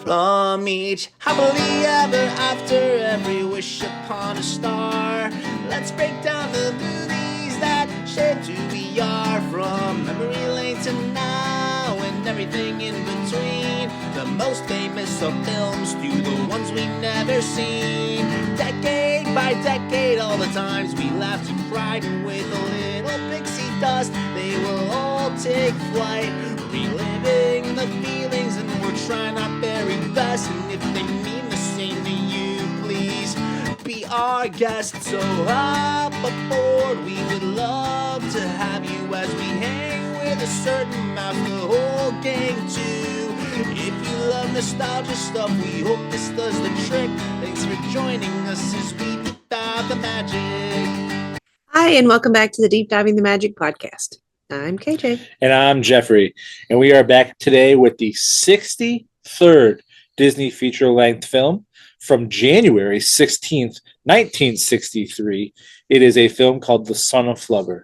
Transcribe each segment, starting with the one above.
from each happily ever after, every wish upon a star. Let's break down the movies that shaped who we are, from memory lane to now and everything in between. The most famous of films to the ones we've never seen. Decade by decade, all the times we laughed and cried, and with a little pixie dust, they will all take flight, reliving the feelings, and we're trying our very best. And if they mean the same to you, please be our guest. So hop aboard, we would love to have you as we hang with a certain mouth, the whole gang too. If you love nostalgia stuff, we hope this does the trick. Thanks for joining us as we deep dive the magic. Hi, and welcome back to the Deep Diving the Magic podcast. I'm KJ. And I'm Jeffrey. And we are back today with the 63rd Disney feature-length film from January 16th, 1963. It is a film called The Son of Flubber.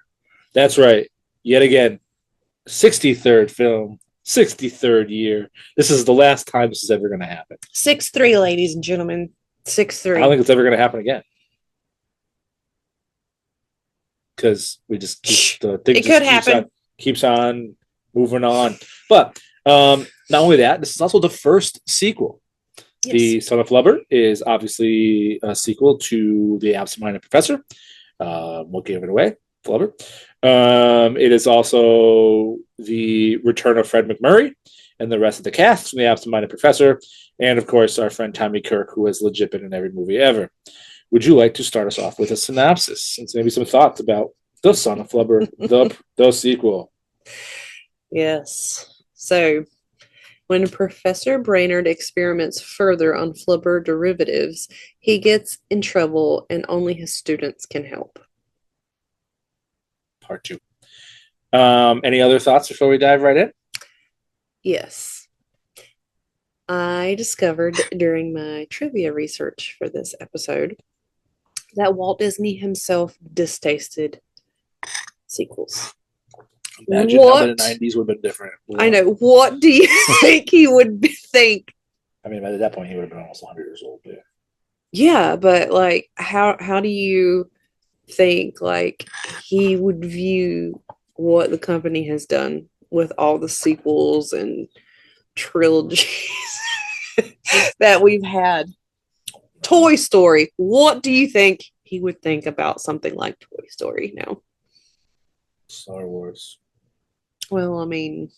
That's right. Yet again, 63rd film, 63rd year. This is the last time this is ever going to happen. 6'3", ladies and gentlemen. 6'3". I don't think it's ever going to happen again. Because we just keep the thing. It could happen. Keeps on moving on. But not only that, this is also the first sequel. Yes. The Son of Flubber is obviously a sequel to The Absent-Minded Professor. Won't give it away. Flubber. It is also the return of Fred McMurray and the rest of the cast from The Absent-Minded Professor. And, of course, our friend Tommy Kirk, who has legit been in every movie ever. Would you like to start us off with a synopsis and maybe some thoughts about The Son of Flubber, the sequel? Yes. So, when Professor Brainerd experiments further on Flubber derivatives, he gets in trouble and only his students can help. Part 2. Any other thoughts before we dive right in? Yes. I discovered during my trivia research for this episode that Walt Disney himself distasted sequels. Imagine how the 90s would have been different. I know. What do you think he would think? I mean, by that point, he would have been almost 100 years old. Yeah, but like, how do you think like he would view what the company has done with all the sequels and trilogies that we've had? Toy Story. What do you think he would think about something like Toy Story now? Star Wars. Well, I mean,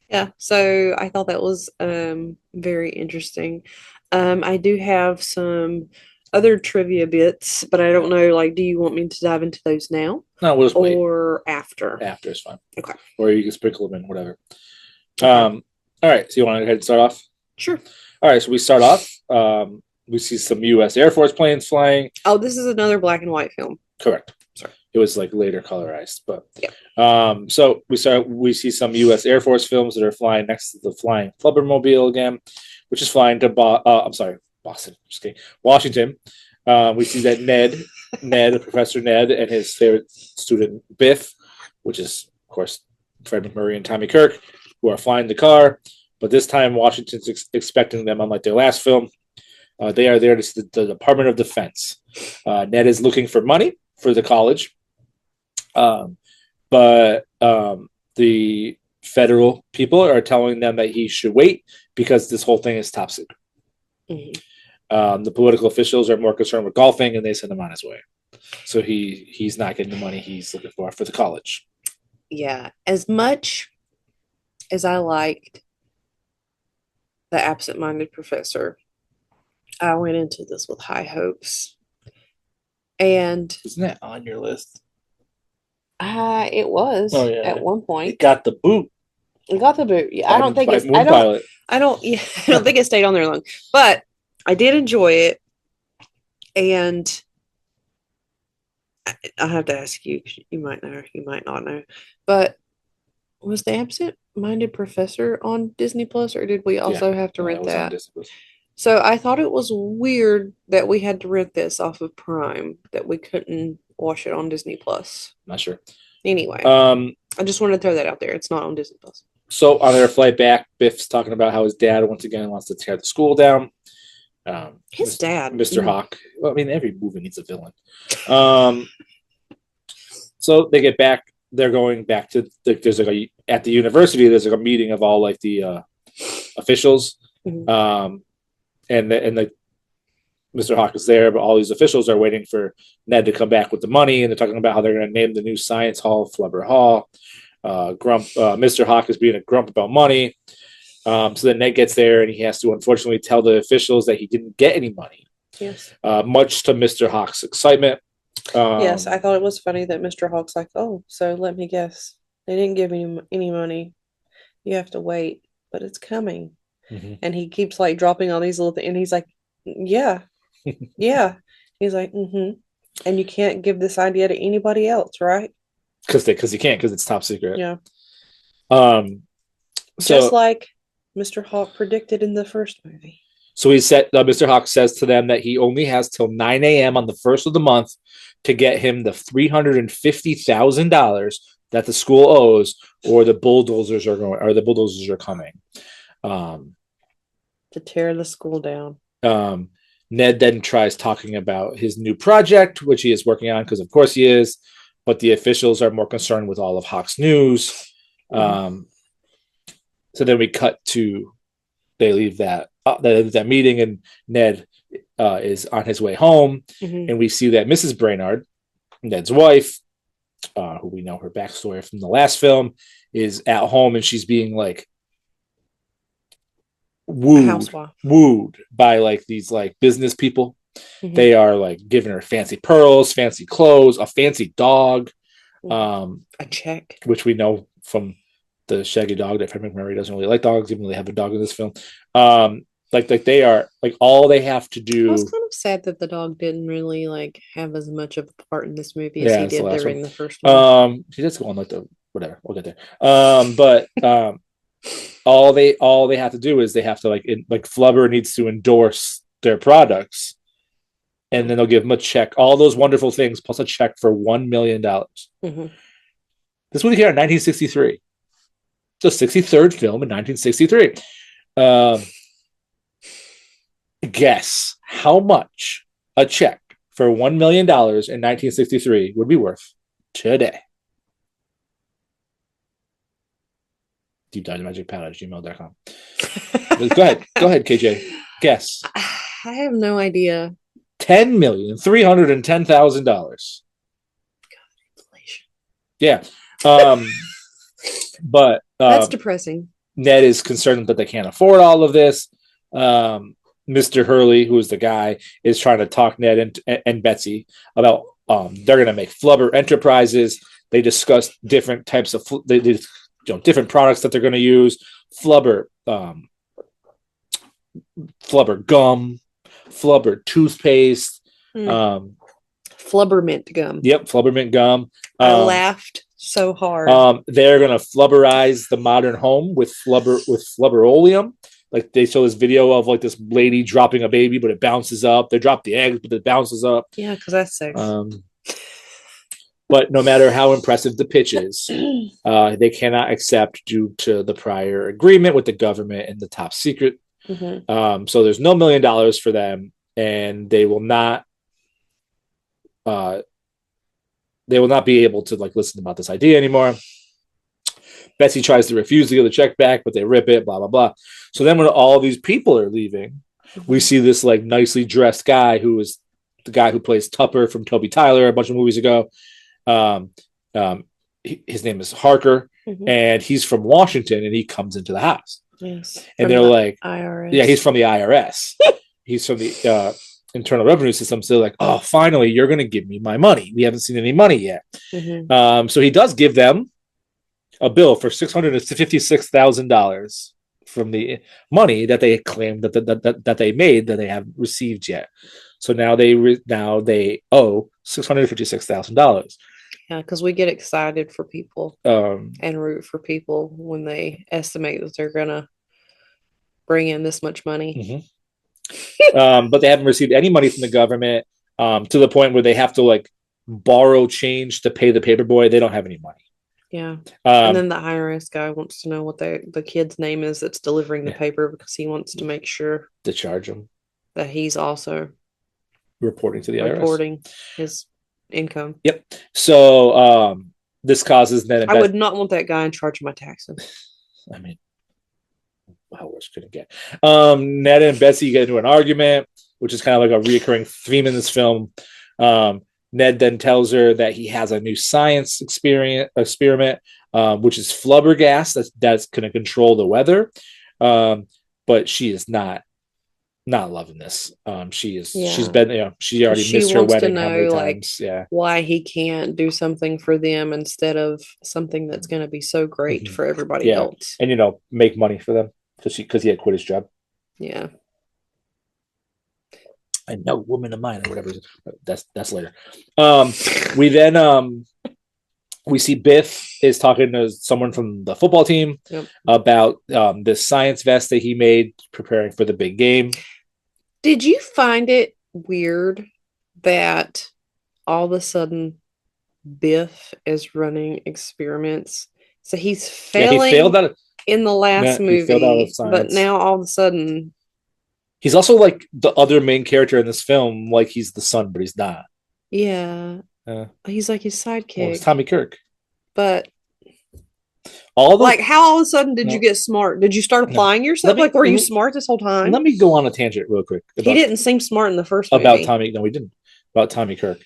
yeah, so I thought that was very interesting. I do have some other trivia bits, but I don't know, like, do you want me to dive into those now? No, we'll just wait. Or after? After is fine. Okay. Or you can sprinkle them in, whatever. Okay. All right, so you want to go ahead and start off? Sure. All right, so we start off. We see some U.S. Air Force planes flying. Oh, this is another black and white film. Correct. Sorry. It was like later colorized, but yeah. So we see some U.S. Air Force films that are flying next to the flying Flubbermobile again, which is flying to Boston. Just kidding. Washington. We see that Professor Ned, and his favorite student Biff, which is of course Fred McMurray and Tommy Kirk, who are flying the car. But this time, Washington's expecting them, unlike their last film. They are there to see the Department of Defense. Ned is looking for money for the college. But the federal people are telling them that he should wait because this whole thing is top secret. Mm-hmm. The political officials are more concerned with golfing, and they send him on his way. So he's not getting the money he's looking for the college. Yeah. As much as I liked The Absent-Minded Professor, I went into this with high hopes. And isn't that on your list? It was at one point. It got the boot. It got the boot. Yeah, I don't think it's. I don't think it stayed on there long. But I did enjoy it, and I have to ask you. You might know. You might not know. But was The Absent-Minded Professor on Disney Plus, or did we also have to rent that? So I thought it was weird that we had to rent this off of Prime, that we couldn't watch it on Disney Plus. Not sure. Anyway. I just wanted to throw that out there. It's not on Disney Plus. So on their flight back, Biff's talking about how his dad once again wants to tear the school down. His dad, Mr. Hawk. Well, I mean, every movie needs a villain. So they get back. They're going back to there's like at the university. There's like a meeting of all like the officials, and the Mr. Hawk is there, but all these officials are waiting for Ned to come back with the money, and they're talking about how they're going to name the new science hall Flubber Hall. Mr. Hawk is being a grump about money. So then Ned gets there, and he has to unfortunately tell the officials that he didn't get any money. Yes. Much to Mr. Hawk's excitement. Yes, I thought it was funny that Mr. Hawk's like, oh, so let me guess. They didn't give me any money. You have to wait, but it's coming. Mm-hmm. And he keeps like dropping all these little things, and he's like, yeah. Yeah. He's like, and you can't give this idea to anybody else, right? Because you can't, because it's top secret. Yeah. So, just like Mr. Hawk predicted in the first movie. So Mr. Hawk says to them that he only has till 9 a.m. on the first of the month to get him the $350,000 that the school owes, or the bulldozers are coming. To tear the school down. Ned then tries talking about his new project, which he is working on, because of course he is, but the officials are more concerned with all of Hawk's news. So then we cut to they leave that meeting, and Ned is on his way home, and we see that Mrs. Brainard, Ned's wife, who we know her backstory from the last film, is at home, and she's being like wooed by like these like business people. They are like giving her fancy pearls, fancy clothes, a fancy dog, a check, which we know from the Shaggy dog that Fred McMurray doesn't really like dogs, even though they have a dog in this film. Like they are like all they have to do. I was kind of sad that the dog didn't really like have as much of a part in this movie as he did during the first one. He does go on like the whatever. We'll get there. But all they have to do is they have to like Flubber needs to endorse their products, and then they'll give him a check. All those wonderful things plus a check for $1 million. This movie came out in 1963. The 63rd film in 1963. Guess how much a check for $1 million in 1963 would be worth today. deepdivemagicpad@gmail.com. Go ahead, KJ. Guess. I have no idea. $10,310,000. God, inflation. Yeah. But that's depressing. Ned is concerned that they can't afford all of this. Mr. Hurley, who is the guy, is trying to talk Ned and Betsy about they're going to make Flubber Enterprises. They discuss different types of different products that they're going to use. Flubber gum, Flubber toothpaste, Flubber mint gum. Yep, Flubber mint gum. I laughed so hard. They're gonna Flubberize the modern home with Flubberoleum. Like they show this video of like this lady dropping a baby, but it bounces up. They drop the eggs, but it bounces up. Yeah, because that's sex. But no matter how impressive the pitch is, they cannot accept due to the prior agreement with the government and the top secret. So there's no $1 million for them, and they will not be able to like listen about this idea anymore. Betsy tries to refuse to give the check back, but they rip it, blah, blah, blah. So then when all these people are leaving, we see this like nicely dressed guy who is the guy who plays Tupper from Toby Tyler a bunch of movies ago. His name is Harker, and he's from Washington, and he comes into the house. Yes. And they're like, IRS. Yeah, he's from the IRS. He's from the Internal Revenue System. So they're like, oh, finally, you're going to give me my money. We haven't seen any money yet. So he does give them a bill for $656,000 from the money that they claimed that they made that they haven't received yet. So now they owe $656,000. Yeah, because we get excited for people and root for people when they estimate that they're gonna bring in this much money. But they haven't received any money from the government to the point where they have to like borrow change to pay the paperboy. They don't have any money. Yeah. And then Um, the IRS guy wants to know what the kid's name is that's delivering the Yeah. paper because he wants to make sure to charge him that he's also reporting to the IRS. reporting his income. Yep. So this causes Ned and I Beth. would not want that guy in charge of my taxes. I mean, how worse could it get? Ned and Betsy get into an argument, which is kind of like a reoccurring theme in this film. Ned then tells her that he has a new science experiment, which is flubber gas that's going to control the weather. But she is not loving this. She's been, she already She missed her wants to wedding how many know, like, times. Yeah. why he can't do something for them instead of something that's going to be so great for everybody Yeah. else. And make money for them because he had quit his job. Yeah. And no woman of mine or whatever. That's later. We then we see Biff is talking to someone from the football team about this science vest that he made preparing for the big game. Did you find it weird that all of a sudden Biff is running experiments? So he's failing he failed out in the last movie, but now all of a sudden he's also like the other main character in this film, like he's the son, but he's not. Yeah. He's like his sidekick. Well, it's Tommy Kirk. But how all of a sudden did you get smart? Did you start applying yourself? Were you smart this whole time? Let me go on a tangent real quick. He didn't seem smart in the first movie. About Tommy. No, we didn't. About Tommy Kirk.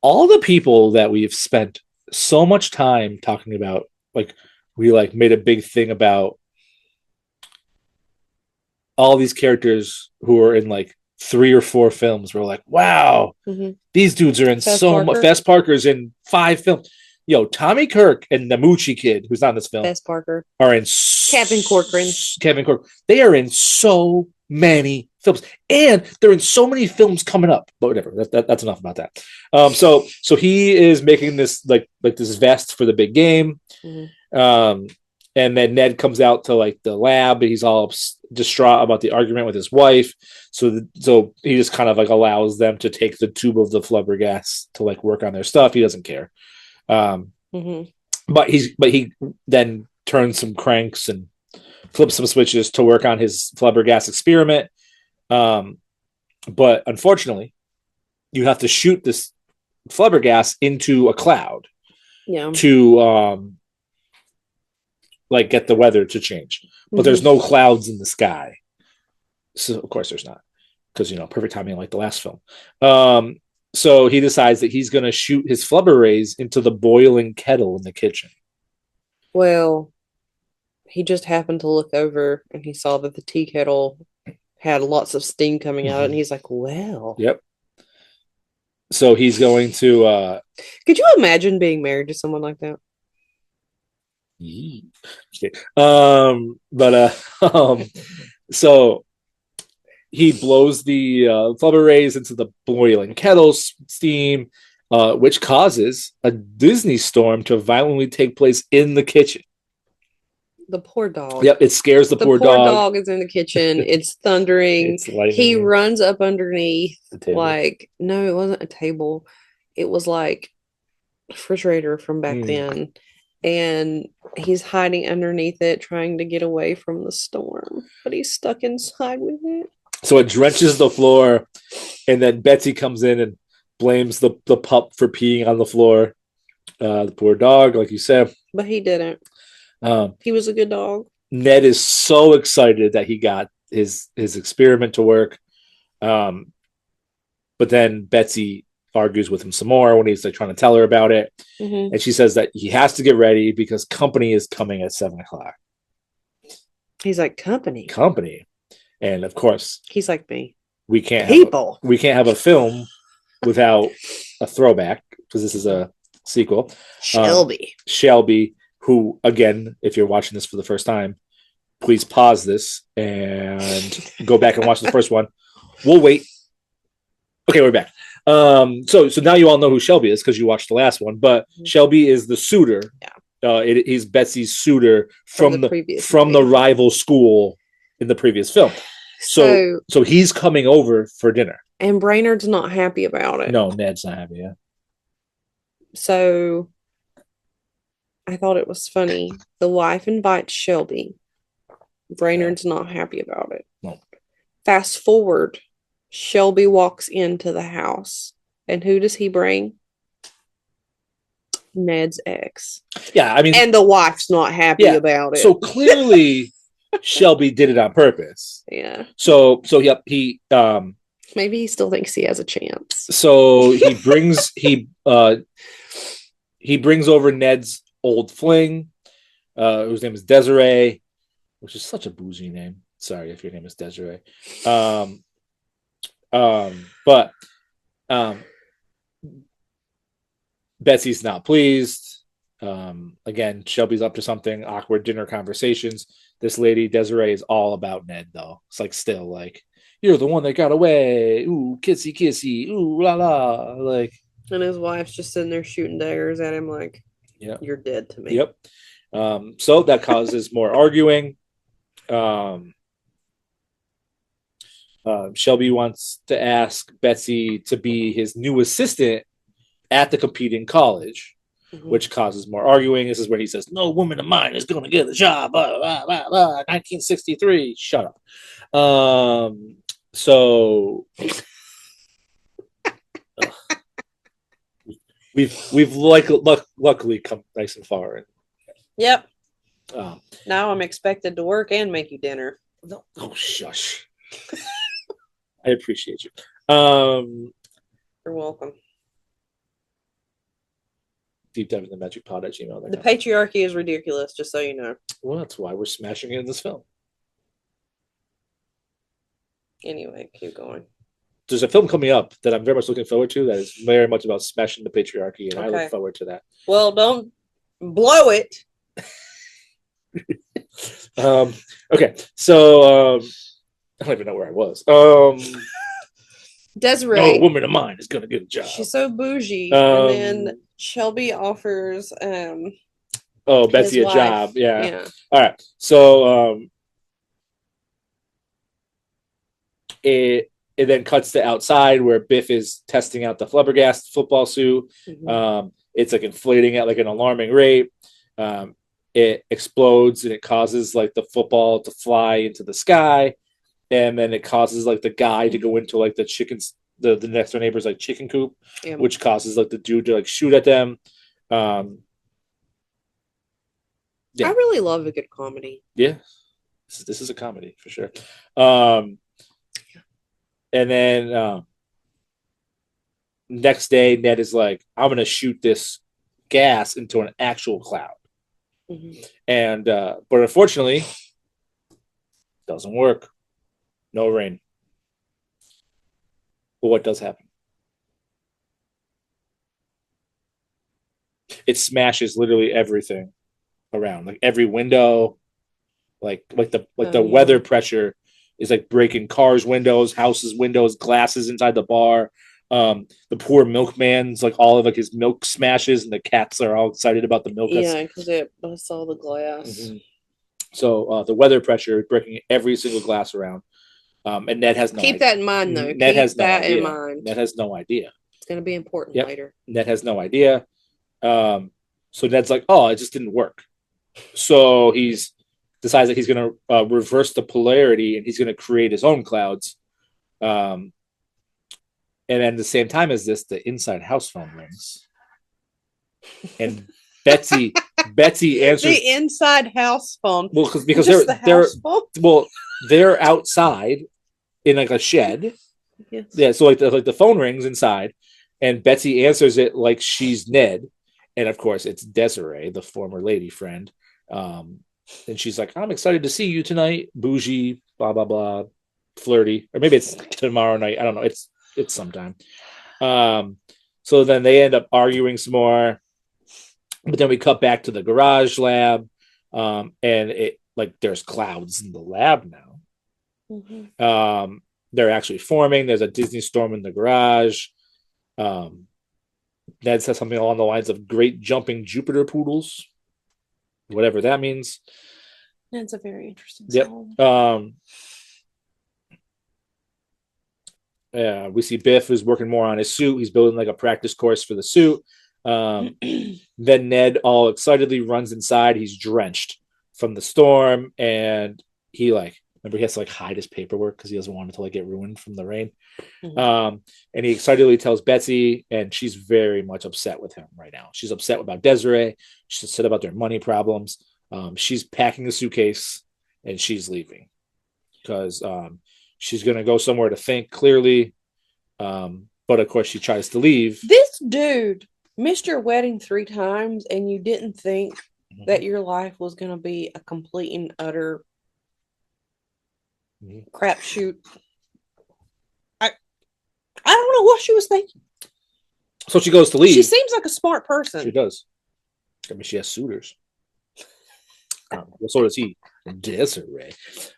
All the people that we've spent so much time talking about, we made a big thing about all these characters who are in 3 or 4 films. We're like, wow, these dudes are in so much. Fess Parker's in 5 films. Yo, Tommy Kirk and the Moochie kid, who's not in this film, Fess Parker, are in Kevin Corcoran. They are in so many films, and they're in so many films coming up. But whatever, that's enough about that. So he is making this this vest for the big game. And then Ned comes out to the lab. He's all distraught about the argument with his wife. So he just kind of allows them to take the tube of the flubber gas to work on their stuff. He doesn't care. But he then turns some cranks and flips some switches to work on his flubber gas experiment. But unfortunately, you have to shoot this flubber gas into a cloud. Yeah. To get the weather to change, but there's no clouds in the sky. So of course there's not, because perfect timing like the last film. So he decides that he's going to shoot his flubber rays into the boiling kettle in the kitchen. Well, he just happened to look over and he saw that the tea kettle had lots of steam coming out, and he's like, well. Yep. So he's going to... Could you imagine being married to someone like that? So he blows the flubber rays into the boiling kettle steam, which causes a Disney storm to violently take place in the kitchen. The poor dog. Yep, it scares the poor dog. The poor dog is in the kitchen. It's thundering. He runs up underneath. No, it wasn't a table. It was a refrigerator from back then. And he's hiding underneath it, trying to get away from the storm. But he's stuck inside with it. So it drenches the floor, and then Betsy comes in and blames the pup for peeing on the floor. The poor dog, like you said. But he didn't. He was a good dog. Ned is so excited that he got his experiment to work. But then Betsy argues with him some more when he's trying to tell her about it. And she says that he has to get ready because company is coming at 7:00. He's like, company. And of course, he's like me. We can't have a film without a throwback, because this is a sequel. Shelby, who, again, if you're watching this for the first time, please pause this and go back and watch the first one. We'll wait. Okay, we're back. So now you all know who Shelby is because you watched the last one. But Shelby is the suitor. Yeah. He's Betsy's suitor from the rival school in the previous film. So he's coming over for dinner. And Brainerd's not happy about it. No, Ned's not happy. Yeah. So I thought it was funny. The wife invites Shelby. Brainerd's not happy about it. No. Fast forward, Shelby walks into the house. And who does he bring? Ned's ex. Yeah, I mean, and the wife's not happy about it. So clearly, Shelby did it on purpose. Yeah. So he maybe he still thinks he has a chance. So he brings he brings over Ned's old fling, whose name is Desiree, which is such a bougie name. Sorry if your name is Desiree. But Betsy's not pleased. Again, Shelby's up to something. Awkward dinner conversations. This lady Desiree is all about Ned, though. It's like still like, you're the one that got away. Ooh, kissy kissy. Ooh, la la. Like, and his wife's just sitting there shooting daggers at him, like, yeah, you're dead to me. Yep. So that causes more arguing. Shelby wants to ask Betsy to be his new assistant at the competing college, which causes more arguing. This is where he says, "No woman of mine is going to get a job." Blah, blah, blah, blah. 1963. Shut up. So we've luckily come nice and far. Yep. Now I'm expected to work and make you dinner. No, oh shush. I appreciate you. You're welcome. Deep dive in the magic pod at gmail.com. The patriarchy is ridiculous, just so you know. Well, that's why we're smashing it in this film. Anyway, keep going. There's a film coming up that I'm very much looking forward to that is very much about smashing the patriarchy, and I look forward to that. Well, don't blow it. Okay, so I don't even know where I was. Desiree, no woman of mine is gonna get a job. She's so bougie, and then Shelby offers Betsy a wife. job. Yeah. All right. So it then cuts to outside where Biff is testing out the Flubbergast football suit. It's like inflating at like an alarming rate. It explodes and it causes like the football to fly into the sky, and then it causes like the guy to go into like the chickens, the next door neighbor's like chicken coop, which causes like the dude to like shoot at them. I really love a good comedy. Yeah, this is a comedy for sure. And then next day, Ned is like, I'm gonna shoot this gas into an actual cloud. And but unfortunately, doesn't work. No rain. But what does happen? It smashes literally everything around, like every window, like the weather pressure is like breaking cars' windows, houses' windows, glasses inside the bar. The poor milkman's like all of like his milk smashes, and the cats are all excited about the milk. Yeah, because it busts all the glass. So the weather pressure is breaking every single glass around. And Ned has no idea. That in mind, though. Ned has no that idea. In mind. Ned has no idea. It's going to be important later. Ned has no idea. So Ned's like, oh, it just didn't work. So he's decides that he's going to reverse the polarity, and he's going to create his own clouds. And at the same time as this, the inside house phone rings. And Betsy answers the inside house phone. Well, because they're outside in like a shed. Yes. Yeah, so like the phone rings inside, and Betsy answers it like she's Ned, and of course it's Desiree, the former lady friend. And she's like, "I'm excited to see you tonight, bougie, blah blah blah, flirty, or maybe it's tomorrow night. I don't know. It's sometime." So then they end up arguing some more. But then we cut back to the garage lab, and it like there's clouds in the lab now. They're actually forming. There's a Disney storm in the garage. Ned says something along the lines of "great jumping Jupiter poodles," whatever that means. Ned's a very interesting song. Yeah, we see Biff is working more on his suit. He's building like a practice course for the suit. Then Ned all excitedly runs inside. He's drenched from the storm, and he remember he has to hide his paperwork because he doesn't want it to get ruined from the rain. And he excitedly tells Betsy, and she's very much upset with him right now. She's upset about Desiree. She's upset about their money problems. She's packing the suitcase and she's leaving because she's going to go somewhere to think clearly. But of course, she tries to leave. This dude missed your wedding 3 times, and you didn't think that your life was going to be a complete and utter crapshoot. I don't know what she was thinking. So she goes to leave. She seems like a smart person. She does. I mean, she has suitors. So does he. Desiree.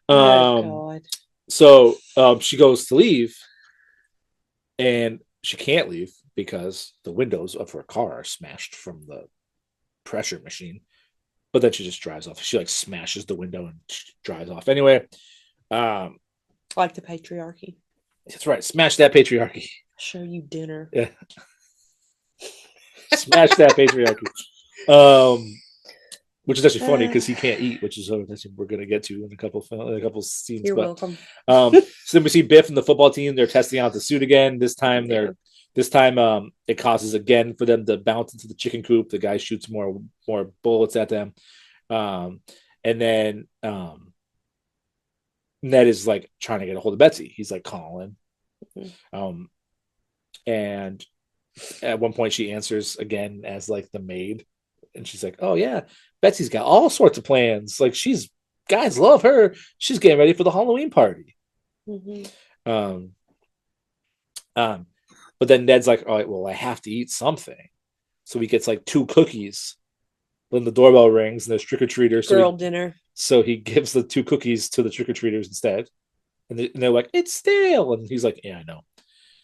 Oh, God. So she goes to leave, and she can't leave because the windows of her car are smashed from the pressure machine. But then she just drives off. She smashes the window and drives off. Anyway, like the patriarchy. That's right. Smash that patriarchy. Show you dinner. Yeah. Smash that patriarchy. Which is actually funny because he can't eat, which is something we're going to get to in a couple scenes. You're welcome. So then we see Biff and the football team. They're testing out the suit again. This time it causes again for them to bounce into the chicken coop. The guy shoots more bullets at them, and then Ned is trying to get a hold of Betsy. He's calling, and at one point she answers again as the maid, and she's like, "Oh yeah, Betsy's got all sorts of plans. Guys love her. She's getting ready for the Halloween party." But then Ned's like, "All right, well, I have to eat something." So he gets 2 cookies. Then the doorbell rings and there's trick-or-treaters. Dinner. So he gives the 2 cookies to the trick-or-treaters instead. And they're like, "It's stale." And he's like, "Yeah, I know."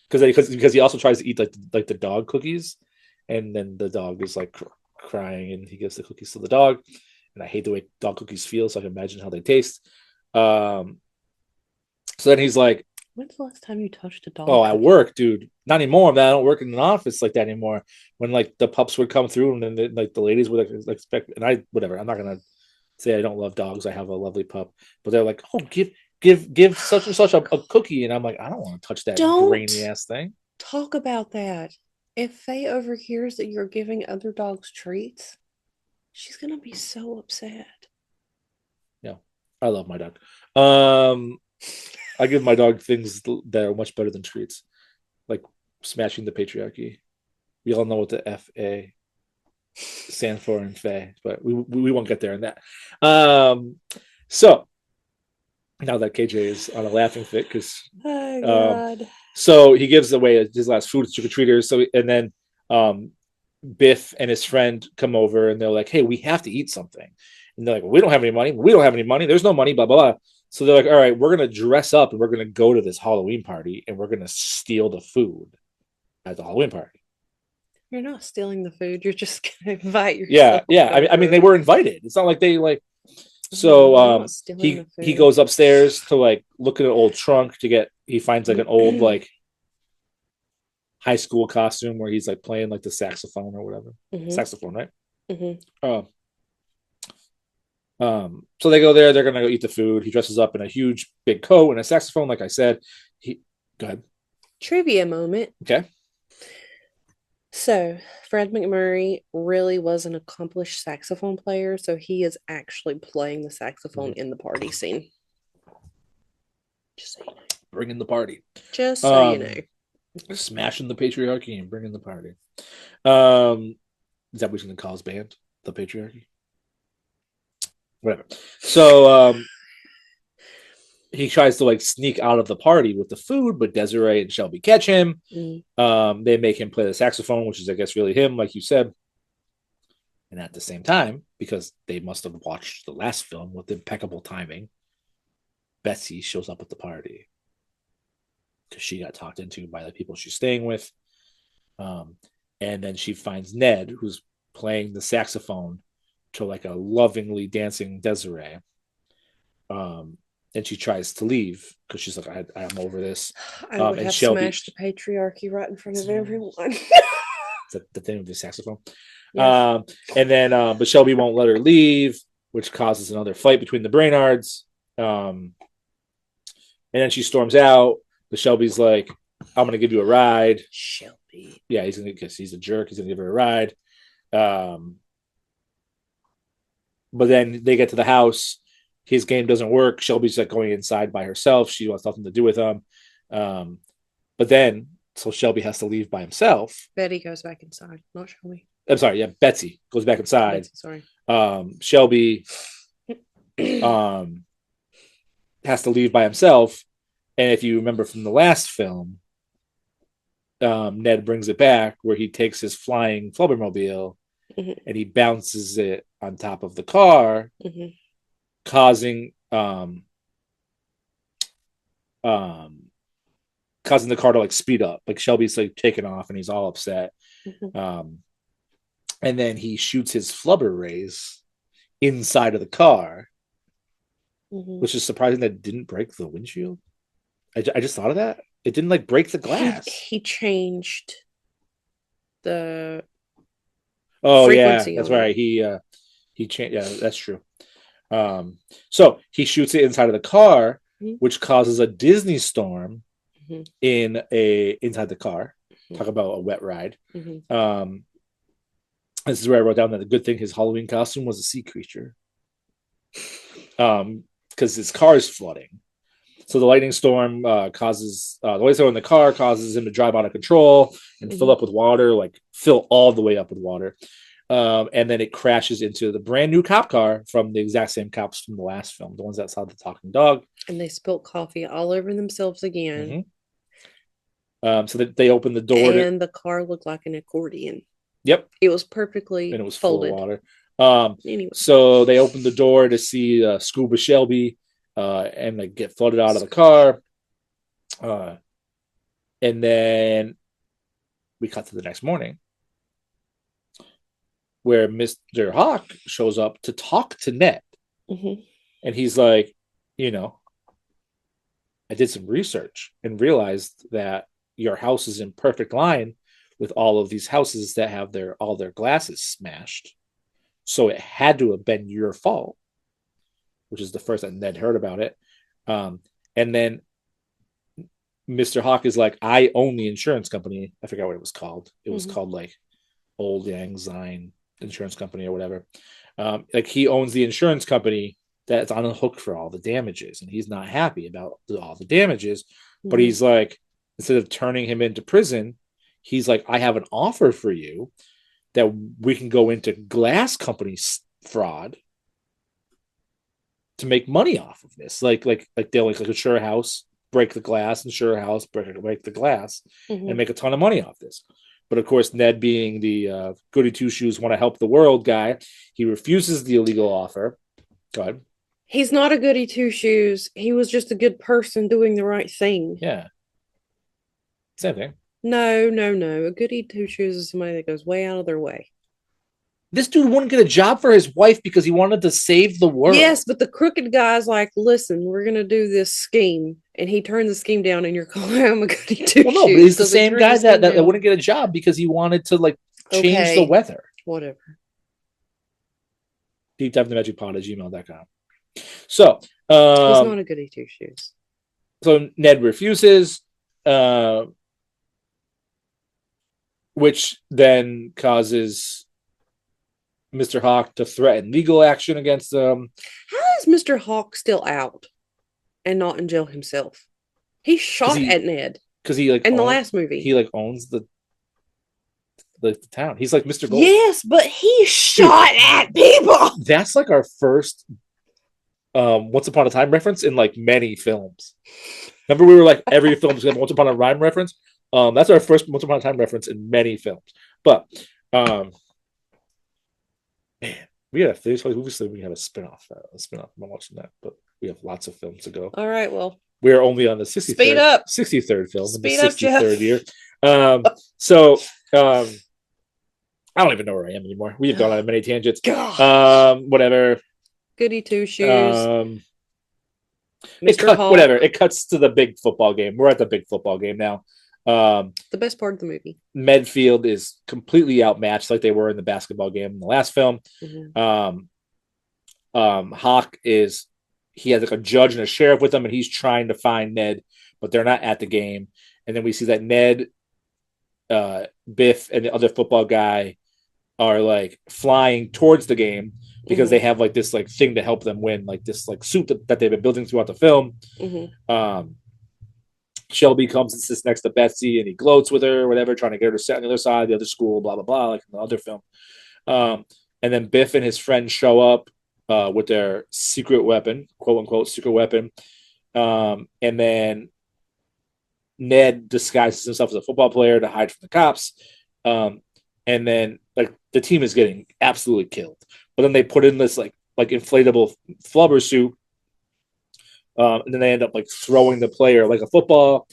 Because he also tries to eat the dog cookies. And then the dog is crying, and he gives the cookies to the dog. And I hate the way dog cookies feel, so I can imagine how they taste. So then he's like, "When's the last time you touched a dog?" "Oh, at work, dude. Not anymore, man. I don't work in an office like that anymore." When the pups would come through, and then the ladies would expect, and whatever. I'm not gonna say I don't love dogs. I have a lovely pup, but they're like, "Oh, give such and such a cookie," and I'm like, I don't want to touch that grainy ass thing. Talk about that. If Faye overhears that you're giving other dogs treats, she's gonna be so upset. Yeah, I love my dog. I give my dog things that are much better than treats, like smashing the patriarchy. We all know what the FA stand for in Faye, but we won't get there in that. So now that KJ is on a laughing fit because so he gives away his last food to trick-or-treaters. So and then Biff and his friend come over and they're like, "Hey, we have to eat something." And they're like, "Well, we don't have any money. We don't have any money. There's no money, blah, blah, blah." So they're like, "All right, we're going to dress up and we're going to go to this Halloween party and we're going to steal the food at the Halloween party." You're not stealing the food. You're just going to invite yourself. Yeah. I mean, they were invited. It's not like they So he goes upstairs to look at an old trunk to get. He finds an old high school costume where he's playing the saxophone or whatever. Saxophone, right? So they go there. They're gonna go eat the food. He dresses up in a huge big coat and a saxophone. Like I said, go ahead. Trivia moment. Okay. So Fred McMurray really was an accomplished saxophone player, so he is actually playing the saxophone in the party scene. Just so you know. Bringing the party. Just so you know. Smashing the patriarchy and bringing the party. Is that what he's going to call his band? The Patriarchy? Whatever. So he tries to sneak out of the party with the food, but Desiree and Shelby catch him. They make him play the saxophone, which is, I guess, really him, like you said. And at the same time, because they must have watched the last film with impeccable timing, Betsy shows up at the party because she got talked into by the people she's staying with. And then she finds Ned, who's playing the saxophone to a lovingly dancing Desiree. And she tries to leave because she's I'm over this. I would have smashed the patriarchy right in front of everyone. Is that the thing with the saxophone? Yes. And then, but Shelby won't let her leave, which causes another fight between the Brainards. And then she storms out. But Shelby's like, I'm going to give you a ride. Shelby. Yeah, because he's a jerk. He's going to give her a ride. But then they get to the house. His game doesn't work. Shelby's like going inside by herself. She wants nothing to do with him. But then, so Shelby has to leave by himself. Betty goes back inside, not Shelby. I'm sorry, yeah, Betsy goes back inside. Betsy, sorry. Shelby has to leave by himself. And if you remember from the last film, Ned brings it back where he takes his flying Flubbermobile and he bounces it on top of the car, causing causing the car to like speed up. Like Shelby's like taking off and he's all upset. And then he shoots his Flubber rays inside of the car, which is surprising that it didn't break the windshield. I just thought of that. It didn't like break the glass. He changed the frequency. Yeah, that's right. He changed. Yeah, that's true. So he shoots it inside of the car, which causes a Disney storm inside the car. Talk about a wet ride. This is where I wrote down that the good thing his Halloween costume was a sea creature. Because his car is flooding. So the lightning storm causes the lightning storm in the car causes him to drive out of control and fill up with water, like fill all the way up with water. And then it crashes into the brand new cop car from the exact same cops from the last film, the ones that saw the talking dog. And they spilled coffee all over themselves again. So that they opened the door. And the car looked like an accordion. Yep. It was perfectly and it was folded. Full of water. Anyway. So they opened the door to see Scuba Shelby and like get flooded out of the car. And then we cut to the next morning where Mr. Hawk shows up to talk to Ned. And he's like, I did some research and realized that your house is in perfect line with all of these houses that have all their glasses smashed. So it had to have been your fault, which is the first that Ned heard about it. And then Mr. Hawk is like, I own the insurance company. I forgot what it was called. It was called like Old Yang Syne Insurance Company or whatever. Like he owns the insurance company that's on the hook for all the damages. And he's not happy about all the damages. But he's like, instead of turning him into prison, he's like, I have an offer for you that we can go into glass company fraud to make money off of this. Like they'll like insure a house, break the glass, insure a house, break the glass, and make a ton of money off this. But of course, Ned, being the goody two shoes, want to help the world guy, he refuses the illegal offer. Go ahead. He's not a goody two shoes. He was just a good person doing the right thing. Yeah. Same thing. No. A goody two shoes is somebody that goes way out of their way. This dude wouldn't get a job for his wife because he wanted to save the world. Yes, but the crooked guy's like, listen, we're going to do this scheme. And he turns the scheme down and you're calling him a goody two shoes. Well, no, but he's the same guy that wouldn't get a job because he wanted to like change the weather. Whatever. Deep dive in the magic pod at gmail.com. So he's not a goody two shoes. So Ned refuses, which then causes Mr. Hawk to threaten legal action against them. How is Mr. Hawk still out and not in jail himself? He shot at Ned because he like in the last movie. He like owns the town. He's like Mr. Gold. Yes, but he shot at people. That's like our first Once Upon a Time reference in like many films. Remember, we were like every film's gonna have Once Upon a Rhyme reference. That's our first Once Upon a Time reference in many films. But man, we had a 30 movie, so we had a spin-off. I'm not watching that, but we have lots of films to go. All right, well, we're only on the 63rd film in the 63rd year. I don't even know where I am anymore. We have gone on many tangents. Whatever. Goody two shoes. Whatever. It cuts to the big football game. We're at the big football game now. The best part of the movie. Medfield is completely outmatched, like they were in the basketball game in the last film. Hawk he has like a judge and a sheriff with him, and he's trying to find Ned, but they're not at the game. And then we see that Ned, Biff, and the other football guy are like flying towards the game because they have like this like thing to help them win, like this like suit that they've been building throughout the film. Shelby comes and sits next to Betsy, and he gloats with her or whatever, trying to get her to sit on the other side, the other school, blah blah blah, like in the other film. And then Biff and his friends show up with their secret weapon, quote unquote secret weapon. And then Ned disguises himself as a football player to hide from the cops. And then like the team is getting absolutely killed. But then they put in this like inflatable Flubber suit. And then they end up like throwing the player like a football,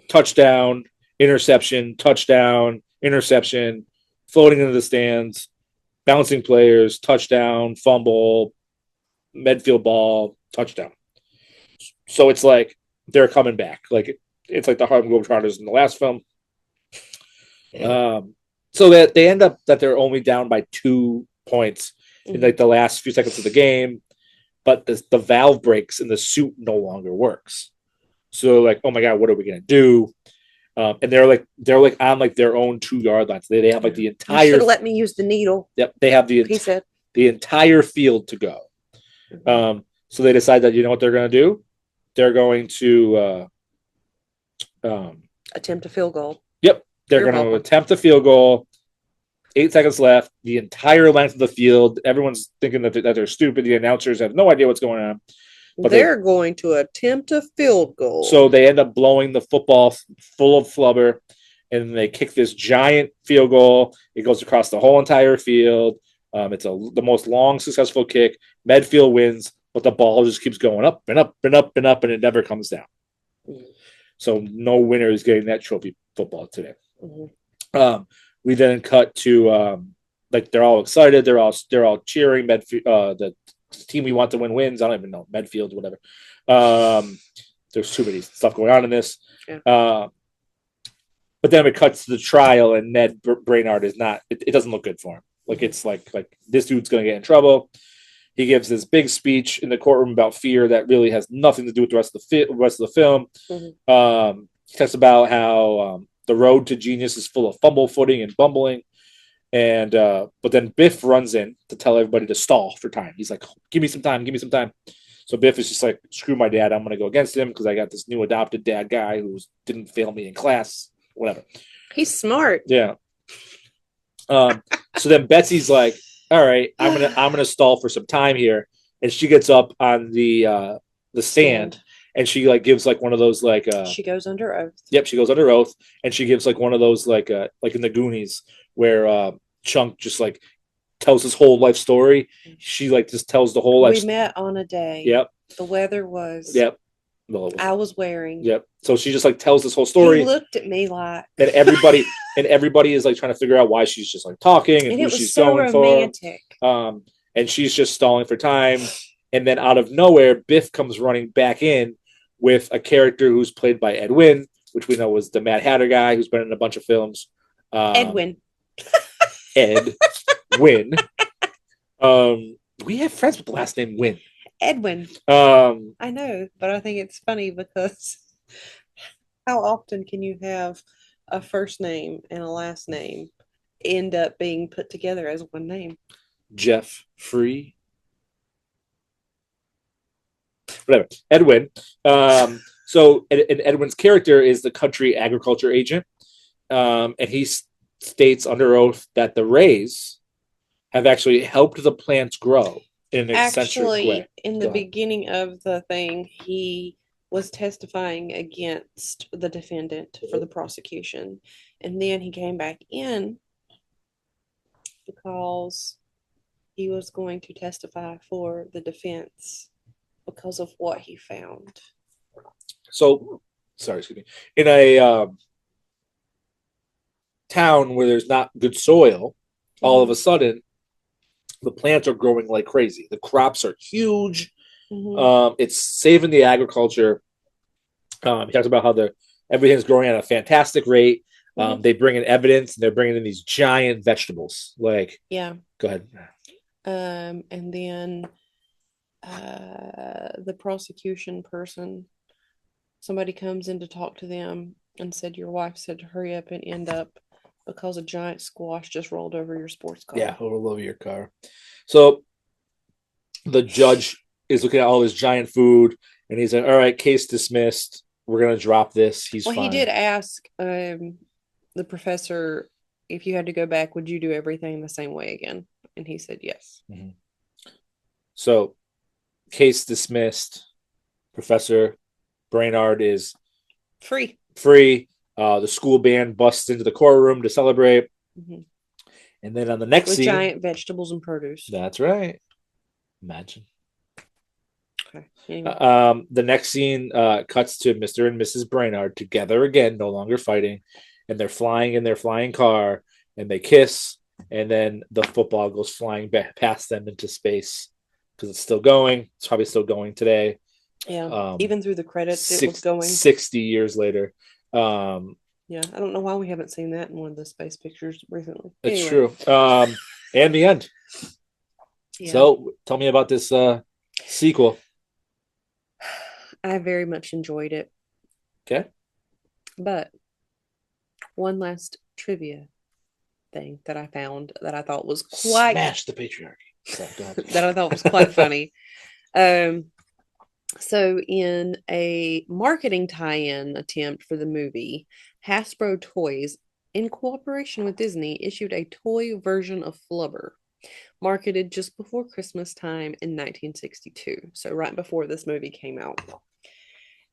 touchdown, interception, touchdown, interception, floating into the stands, bouncing players, touchdown, fumble, Medfield ball, touchdown. So it's like they're coming back. Like it's like the Harlem Globetrotters in the last film. So that they end up that they're only down by 2 points in like the last few seconds of the game, but the valve breaks and the suit no longer works. So like, oh my god, what are we gonna do? And they're like on like their own 2-yard lines. They have like the entire. You should have let me use the needle. Yep, they have the entire field to go. So they decide that you know what they're going to do. They're going to attempt a field goal. Yep, they're going to attempt a field goal. 8 seconds left. The entire length of the field. Everyone's thinking that they're stupid. The announcers have no idea what's going on. But they're going to attempt a field goal. So they end up blowing the football full of Flubber, and they kick this giant field goal. It goes across the whole entire field. It's the most long, successful kick. Medfield wins, but the ball just keeps going up and up and up and up, and it never comes down. So no winner is getting that trophy football today. We then cut to like they're all excited. They're all cheering. Medfield, the team we want to win wins. I don't even know Medfield, whatever. There's too many stuff going on in this. Yeah. But then it cuts to the trial, and Ned Brainard is not. It doesn't look good for him. Like it's like this dude's gonna get in trouble. He gives this big speech in the courtroom about fear that really has nothing to do with the rest of the film. He talks about how the road to genius is full of fumble footing and bumbling. And but then Biff runs in to tell everybody to stall for time. He's like, give me some time. So Biff is just like, screw my dad. I'm going to go against him because I got this new adopted dad guy who didn't fail me in class, whatever. He's smart. Yeah. So then Betsy's like, all right, I'm gonna stall for some time here. And she gets up on the stand. And she like gives like one of those like she goes under oath. Yep, she goes under oath, and she gives like one of those like in the Goonies where Chunk just like tells his whole life story. She like just tells the whole life. We met on a day. Yep. The weather was. Yep. I was wearing. Yep. So she just like tells this whole story. He looked at me like. And everybody is like trying to figure out why she's just like talking and who she's so going romantic. For. And she's just stalling for time. And then out of nowhere, Biff comes running back in with a character who's played by Ed Wynn, which we know was the Mad Hatter guy who's been in a bunch of films. Edwin. Ed Wynn. We have friends with the last name Wynn. Edwin. I know, but I think it's funny because how often can you have a first name and a last name end up being put together as one name? Jeff Free. Whatever. Edwin. So Edwin's character is the country agriculture agent. And he states under oath that the rays have actually helped the plants grow in an eccentric way. In the beginning of the thing, he was testifying against the defendant for the prosecution. And then he came back in because he was going to testify for the defense because of what he found. So, sorry, excuse me. In a town where there's not good soil, all of a sudden, the plants are growing like crazy. The crops are huge. It's saving the agriculture. He talks about how Everything's growing at a fantastic rate. Mhm. They bring in evidence, and they're bringing in these giant vegetables. Like, Yeah. go ahead. And then the prosecution person, somebody comes in to talk to them and said, your wife said to hurry up and end up because a giant squash just rolled over your sports car. Yeah, roll over your car. So the judge is looking at all this giant food, and he's like, all right, case dismissed. We're going to drop this. He's Well, fine. he did ask the professor, if you had to go back, would you do everything the same way again? And he said yes. Mm-hmm. So, case dismissed. Professor Brainard is free. The school band busts into the courtroom to celebrate. Mm-hmm. And then on the next with scene, giant vegetables and produce. That's right. Imagine. Okay. Anyway. The next scene cuts to Mr. and Mrs. Brainard together again, no longer fighting, and they're flying in their flying car, and they kiss, and then the football goes flying back past them into space because it's still going. It's probably still going today. Yeah, even through the credits, it was going 60 years later. Yeah, I don't know why we haven't seen that in one of the space pictures recently. It's true. And the end. Yeah. So, tell me about this sequel. I very much enjoyed it. Okay. But one last trivia thing that I found that I thought was quite smash the patriarchy. So, that I thought was quite funny. So in a marketing tie-in attempt for the movie, Hasbro Toys, in cooperation with Disney, issued a toy version of Flubber, marketed just before Christmas time in 1962. So right before this movie came out.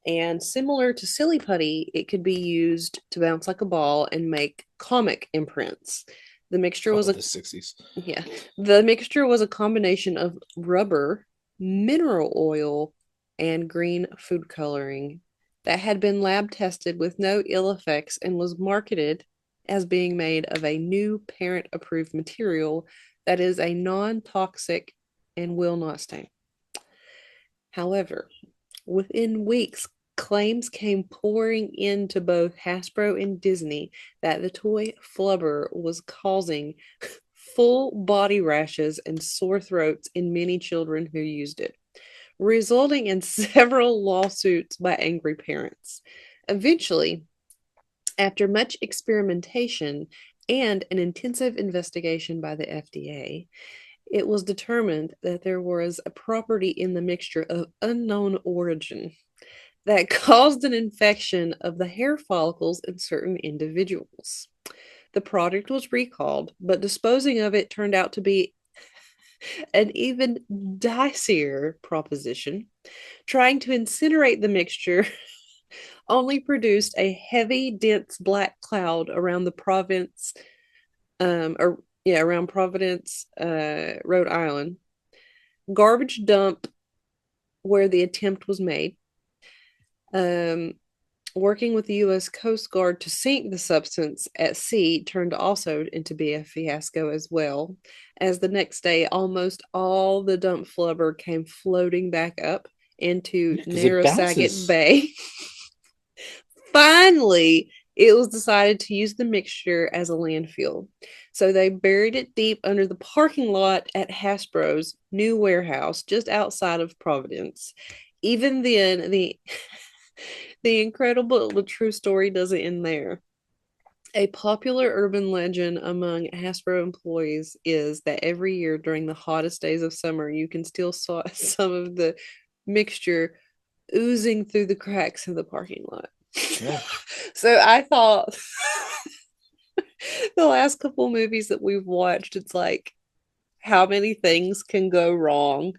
And similar to Silly Putty, it could be used to bounce like a ball and make comic imprints. The mixture was the 60s. Yeah. The mixture was a combination of rubber, mineral oil, and green food coloring that had been lab tested with no ill effects and was marketed as being made of a new parent approved material that is a non-toxic and will not stain. However, within weeks, claims came pouring into both Hasbro and Disney that the toy Flubber was causing full body rashes and sore throats in many children who used it, resulting in several lawsuits by angry parents. Eventually, after much experimentation and an intensive investigation by the FDA, it was determined that there was a property in the mixture of unknown origin that caused an infection of the hair follicles in certain individuals. The product was recalled, but disposing of it turned out to be an even dicier proposition. Trying to incinerate the mixture only produced a heavy, dense black cloud around the Providence, around Providence, Rhode Island. Garbage dump where the attempt was made. Working with the U.S. Coast Guard to sink the substance at sea turned also into be a fiasco as well, as the next day almost all the dump flubber came floating back up into Narragansett Bay. Finally, it was decided to use the mixture as a landfill. So they buried it deep under the parking lot at Hasbro's new warehouse just outside of Providence. Even then, the incredible, the true story doesn't end there. A popular urban legend among Hasbro employees is that every year during the hottest days of summer, you can still saw some of the mixture oozing through the cracks of the parking lot. Yeah. So I thought the last couple movies that we've watched, it's like how many things can go wrong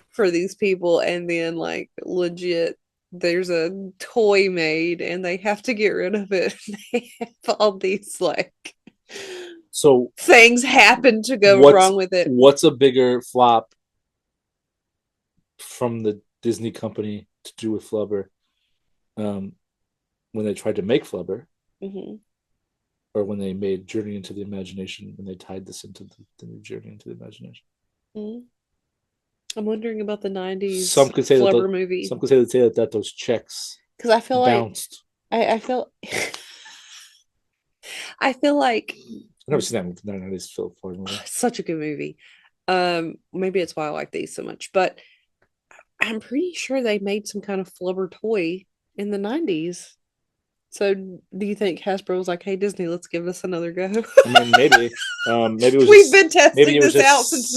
for these people, and then like legit there's a toy made and they have to get rid of it. They have all these like things happen to go wrong with it. What's a bigger flop from the Disney company to do with Flubber? When they tried to make Flubber, or when they made Journey into the Imagination, and they tied this into the new Journey into the Imagination. I'm wondering about the 90s Flubber movie. Some could say that those checks because I feel bounced. I feel I feel like I've never seen that movie. None of these Philip Ford movies. such a good movie. Maybe it's why I like these so much, but I'm pretty sure they made some kind of Flubber toy in the 90s. So do you think Hasbro was like, hey Disney, let's give this another go? I mean, maybe. Maybe it was We've just, been maybe testing it was this just, out since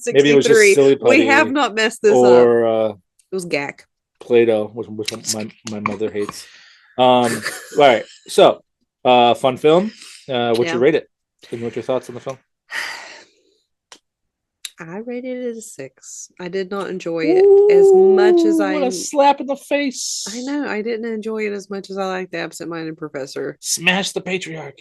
maybe it was just 1963. silly putty, We have not messed this up. or It was GAC. Play-Doh, which my mother hates. All right. So, fun film. What'd Yeah. you rate it? And what's your thoughts on the film? I rated it a 6. I did not enjoy it as much as What I. a slap in the face! I know I didn't enjoy it as much as I like the Absent-Minded Professor. Smash the patriarchy.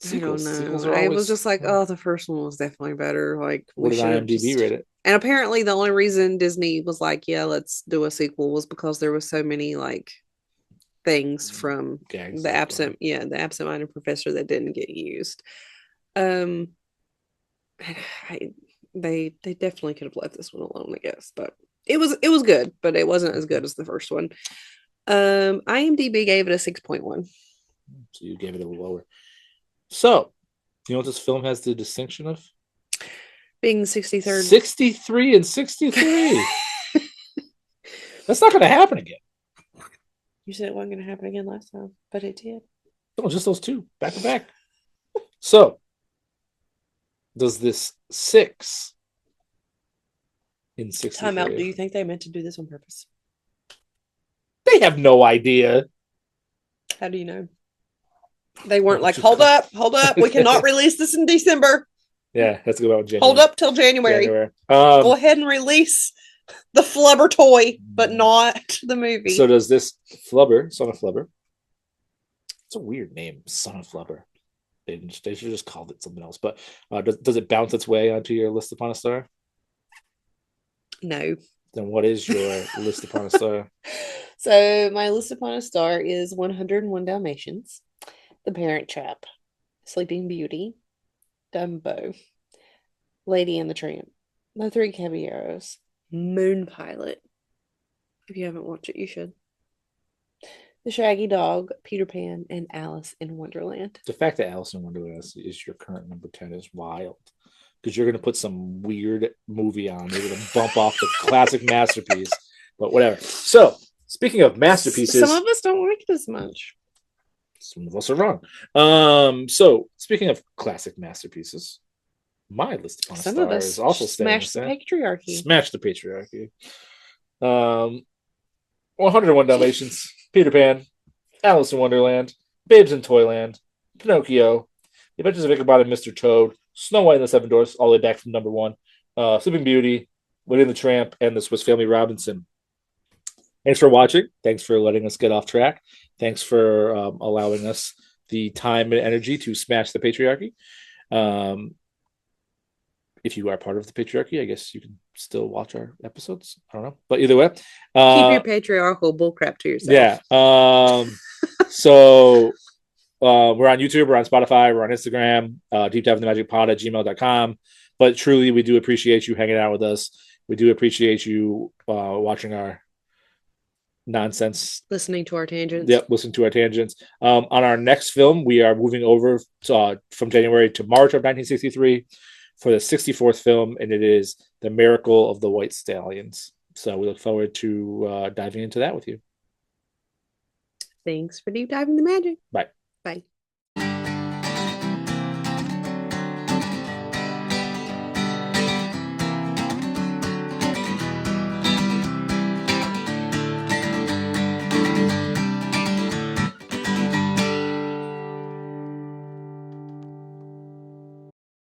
Sequels. I don't know. Sequels are I always, was just like, oh, the first one was definitely better. Like what we did should have IMDb just. rate it? And apparently, the only reason Disney was like, yeah, let's do a sequel was because there was so many like things from Gags the absent-minded professor that didn't get used. Um, I, they definitely could have left this one alone, I guess, but it was good, but it wasn't as good as the first one. IMDb gave it a 6.1. So you gave it a lower. So, you know what this film has the distinction of? Being 63rd. 63 and 63. That's not going to happen again. You said it wasn't going to happen again last time, but it did. No, just those two, back to back. So, does this 6 in 63? Time out. Do you think they meant to do this on purpose? They have no idea. How do you know? They weren't like, hold up. We cannot release this in December. Yeah, that's about January. Hold up till January. Go ahead and release the Flubber toy, but not the movie. So does this Flubber, Son of Flubber? It's a weird name, Son of Flubber. They should have just called it something else. But does it bounce its way onto your list upon a star? No. Then what is your list upon a star? So my list upon a star is 101 Dalmatians, The Parent Trap, Sleeping Beauty, Dumbo, Lady and the Tramp, The Three Caballeros, Moon Pilot. If you haven't watched it, you should. The Shaggy Dog, Peter Pan, and Alice in Wonderland. The fact that Alice in Wonderland is your current number 10 is wild. Because you're going to put some weird movie on. You're going to bump off the classic masterpiece. But whatever. So, speaking of masterpieces. Some of us don't like it as much. Some of us are wrong. So, speaking of classic masterpieces, my list upon a star is also Smash the Patriarchy. Smash the Patriarchy. 101 Dalmatians, Peter Pan, Alice in Wonderland, Babes in Toyland, Pinocchio, The Adventures of Ichabod and Mr. Toad, Snow White and the Seven Dwarfs, all the way back from number 1, Sleeping Beauty, Lady and the Tramp, and The Swiss Family Robinson. Thanks for watching. Thanks for letting us get off track. Thanks for allowing us the time and energy to smash the patriarchy. If you are part of the patriarchy, I guess you can still watch our episodes. I don't know. But either way. Keep your patriarchal bullcrap to yourself. Yeah. So we're on YouTube, we're on Spotify, we're on Instagram, deepdiveinthemagicpod@gmail.com. But truly, we do appreciate you hanging out with us. We do appreciate you watching our nonsense. Listening to our tangents. Yep, listen to our tangents. On our next film, we are moving over from January to March of 1963 for the 64th film, and it is The Miracle of the White Stallions. So we look forward to diving into that with you. Thanks for deep diving the magic. Bye.